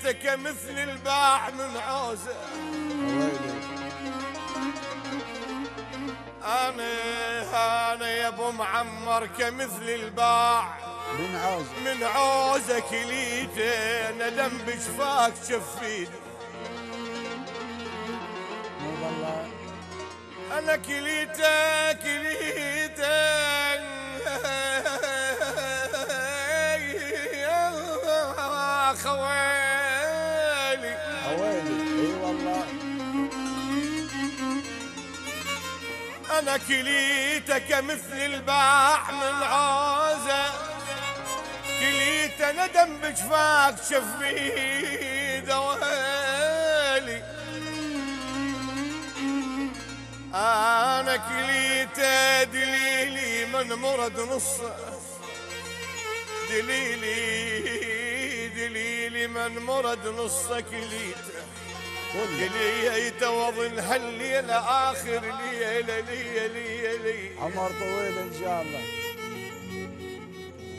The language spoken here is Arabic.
كليتك مثل الباع من عوزه. انا يا ابو معمر كمثل الباع من عوزه كليته، ندم بشفاك شفيد. انا كليتك خويلي اي والله. انا كليتك مثل الباع من عوزه، كليته ندم بجفاك شفيد ويلي. انا كليته دليلي من مرد نصه، دليلي من مرد نصه كليته، كليته واظن هالليله اخر ليله لي عمر طويل ان شاء الله.